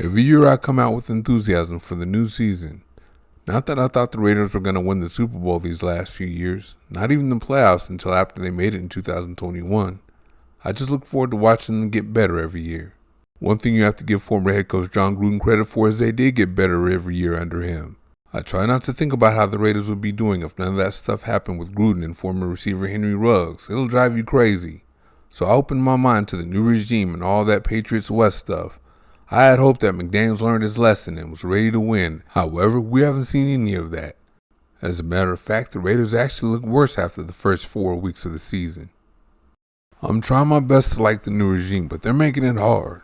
Every year I come out with enthusiasm for the new season. Not that I thought the Raiders were going to win the Super Bowl these last few years, not even the playoffs until after they made it in 2021. I just look forward to watching them get better every year. One thing you have to give former head coach Jon Gruden credit for is they did get better every year under him. I try not to think about how the Raiders would be doing if none of that stuff happened with Gruden and former receiver Henry Ruggs. It'll drive you crazy. So I opened my mind to the new regime and all that Patriots West stuff. I had hoped that McDaniels learned his lesson and was ready to win. However, we haven't seen any of that. As a matter of fact, the Raiders actually look worse after the first 4 weeks of the season. I'm trying my best to like the new regime, but they're making it hard.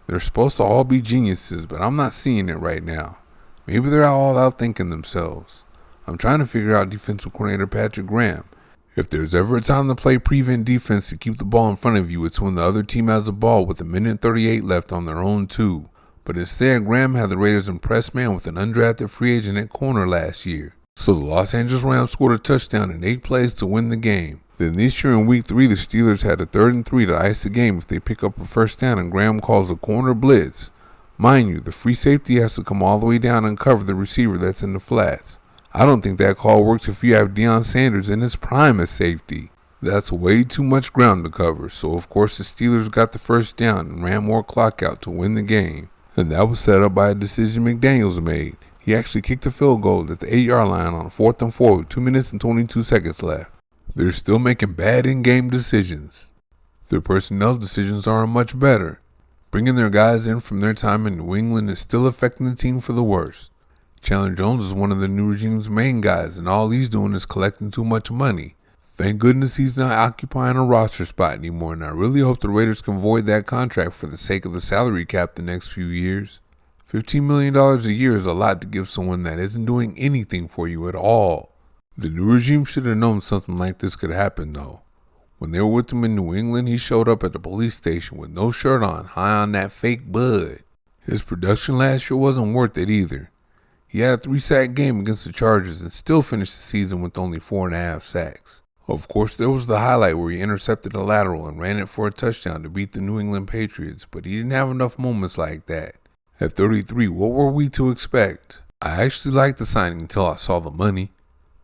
They're supposed to all be geniuses, but I'm not seeing it right now. Maybe they're all out thinking themselves. I'm trying to figure out defensive coordinator Patrick Graham. If there's ever a time to play prevent defense to keep the ball in front of you, it's when the other team has the ball with 1:38 left on their own 2. But instead, Graham had the Raiders in press man with an undrafted free agent at corner last year. So the Los Angeles Rams scored a touchdown in 8 plays to win the game. Then this year in week 3, the Steelers had a 3rd and 3 to ice the game if they pick up a first down and Graham calls a corner blitz. Mind you, the free safety has to come all the way down and cover the receiver that's in the flats. I don't think that call works if you have Deion Sanders in his prime as safety. That's way too much ground to cover, so of course the Steelers got the first down and ran more clock out to win the game. And that was set up by a decision McDaniels made. He actually kicked a field goal at the 8-yard line on 4th and 4 with 2 minutes and 22 seconds left. They're still making bad in-game decisions. Their personnel decisions aren't much better. Bringing their guys in from their time in New England is still affecting the team for the worse. Chandler Jones is one of the new regime's main guys, and all he's doing is collecting too much money. Thank goodness he's not occupying a roster spot anymore, and I really hope the Raiders can void that contract for the sake of the salary cap the next few years. $15 million a year is a lot to give someone that isn't doing anything for you at all. The new regime should have known something like this could happen, though. When they were with him in New England, he showed up at the police station with no shirt on, high on that fake bud. His production last year wasn't worth it either. He had a 3-sack game against the Chargers and still finished the season with only 4.5 sacks. Of course, there was the highlight where he intercepted a lateral and ran it for a touchdown to beat the New England Patriots, but he didn't have enough moments like that. At 33, what were we to expect? I actually liked the signing until I saw the money.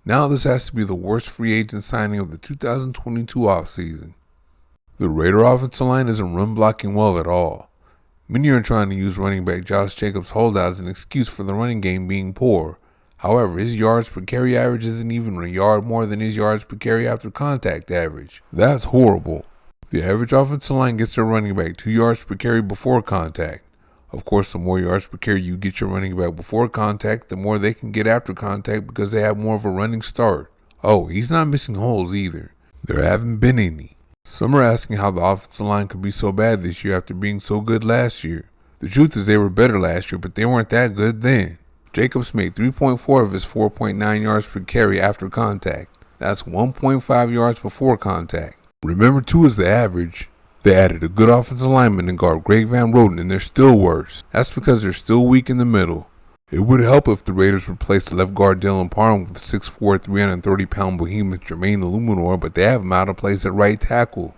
Now this has to be the worst free agent signing of the 2022 offseason. The Raider offensive line isn't run blocking well at all. Many are trying to use running back Josh Jacobs' holdout as an excuse for the running game being poor. However, his yards per carry average isn't even a yard more than his yards per carry after contact average. That's horrible. The average offensive line gets their running back 2 yards per carry before contact. Of course, the more yards per carry you get your running back before contact, the more they can get after contact because they have more of a running start. Oh, he's not missing holes either. There haven't been any. Some are asking how the offensive line could be so bad this year after being so good last year. The truth is they were better last year, but they weren't that good then. Jacobs made 3.4 of his 4.9 yards per carry after contact. That's 1.5 yards before contact. Remember, 2 is the average. They added a good offensive lineman in guard Greg Van Roten, and they're still worse. That's because they're still weak in the middle. It would help if the Raiders replaced left guard Dylan Parham with 6'4", 330-pound behemoth Jermaine Illuminor, but they have him out of place at right tackle.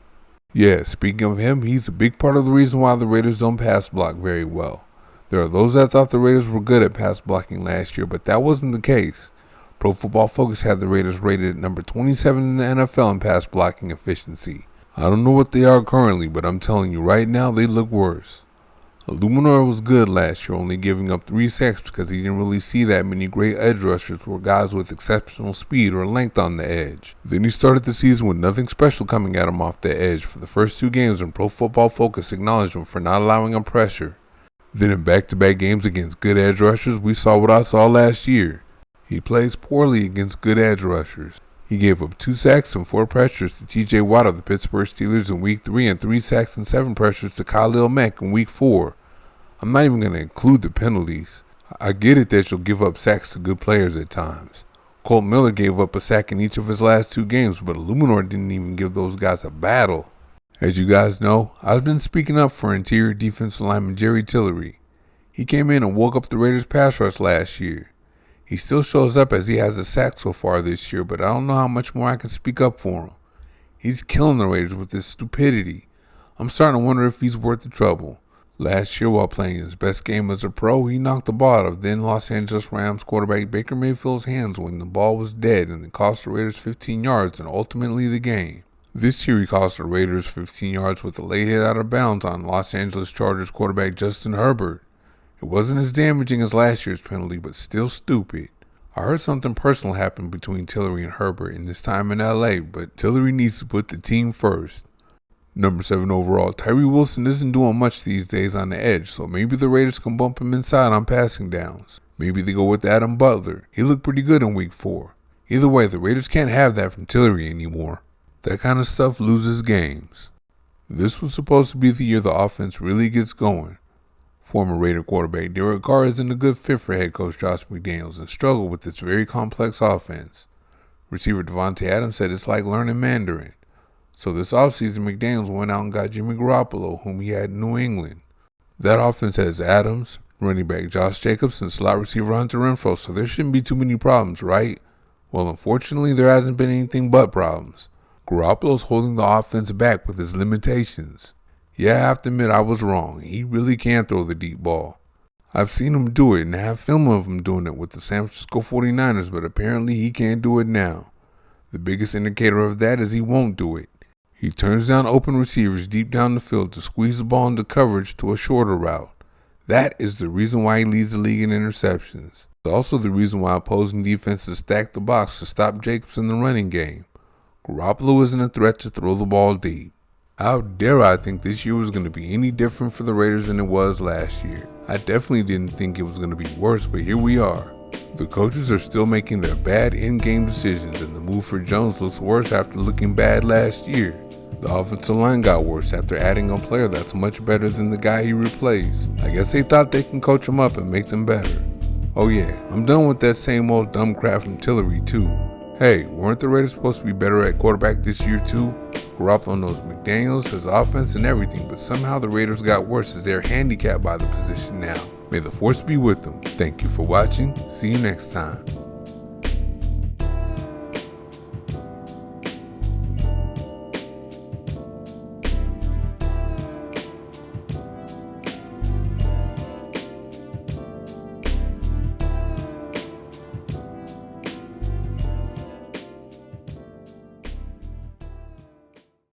Yeah, speaking of him, he's a big part of the reason why the Raiders don't pass block very well. There are those that thought the Raiders were good at pass blocking last year, but that wasn't the case. Pro Football Focus had the Raiders rated at number 27 in the NFL in pass blocking efficiency. I don't know what they are currently, but I'm telling you right now they look worse. Illuminor was good last year, only giving up 3 sacks because he didn't really see that many great edge rushers or guys with exceptional speed or length on the edge. Then he started the season with nothing special coming at him off the edge for the first 2 games, and Pro Football Focus acknowledged him for not allowing him pressure. Then in back-to-back games against good edge rushers, we saw what I saw last year. He plays poorly against good edge rushers. He gave up 2 sacks and 4 pressures to T.J. Watt of the Pittsburgh Steelers in Week 3 and 3 sacks and 7 pressures to Khalil Mack in Week 4. I'm not even going to include the penalties. I get it that you'll give up sacks to good players at times. Colt Miller gave up a sack in each of his last 2 games, but Illuminor didn't even give those guys a battle. As you guys know, I've been speaking up for interior defensive lineman Jerry Tillery. He came in and woke up the Raiders' pass rush last year. He still shows up as he has a sack so far this year, but I don't know how much more I can speak up for him. He's killing the Raiders with his stupidity. I'm starting to wonder if he's worth the trouble. Last year, while playing his best game as a pro, he knocked the ball out of then Los Angeles Rams quarterback Baker Mayfield's hands when the ball was dead, and it cost the Raiders 15 yards and ultimately the game. This year, he cost the Raiders 15 yards with a late hit out of bounds on Los Angeles Chargers quarterback Justin Herbert. It wasn't as damaging as last year's penalty, but still stupid. I heard something personal happened between Tillery and Herbert in his time in LA, but Tillery needs to put the team first. Number 7 overall, Tyree Wilson isn't doing much these days on the edge, so maybe the Raiders can bump him inside on passing downs. Maybe they go with Adam Butler. He looked pretty good in week 4. Either way, the Raiders can't have that from Tillery anymore. That kind of stuff loses games. This was supposed to be the year the offense really gets going. Former Raider quarterback Derek Carr isn't a good fit for head coach Josh McDaniels and struggled with this very complex offense. Receiver Devontae Adams said it's like learning Mandarin. So this offseason, McDaniels went out and got Jimmy Garoppolo, whom he had in New England. That offense has Adams, running back Josh Jacobs, and slot receiver Hunter Renfrow, so there shouldn't be too many problems, right? Well, unfortunately, there hasn't been anything but problems. Garoppolo's holding the offense back with his limitations. Yeah, I have to admit I was wrong. He really can throw the deep ball. I've seen him do it and have film of him doing it with the San Francisco 49ers, but apparently he can't do it now. The biggest indicator of that is he won't do it. He turns down open receivers deep down the field to squeeze the ball into coverage to a shorter route. That is the reason why he leads the league in interceptions. It's also the reason why opposing defenses stack the box to stop Jacobs in the running game. Garoppolo isn't a threat to throw the ball deep. How dare I think this year was going to be any different for the Raiders than it was last year. I definitely didn't think it was going to be worse, but here we are. The coaches are still making their bad in-game decisions, and the move for Jones looks worse after looking bad last year. The offensive line got worse after adding a player that's much better than the guy he replaced. I guess they thought they can coach him up and make them better. Oh yeah, I'm done with that same old dumb crap from Tillery too. Hey, weren't the Raiders supposed to be better at quarterback this year too? Garoppolo knows McDaniels, his offense and everything, but somehow the Raiders got worse as they're handicapped by the position now. May the force be with them. Thank you for watching. See you next time.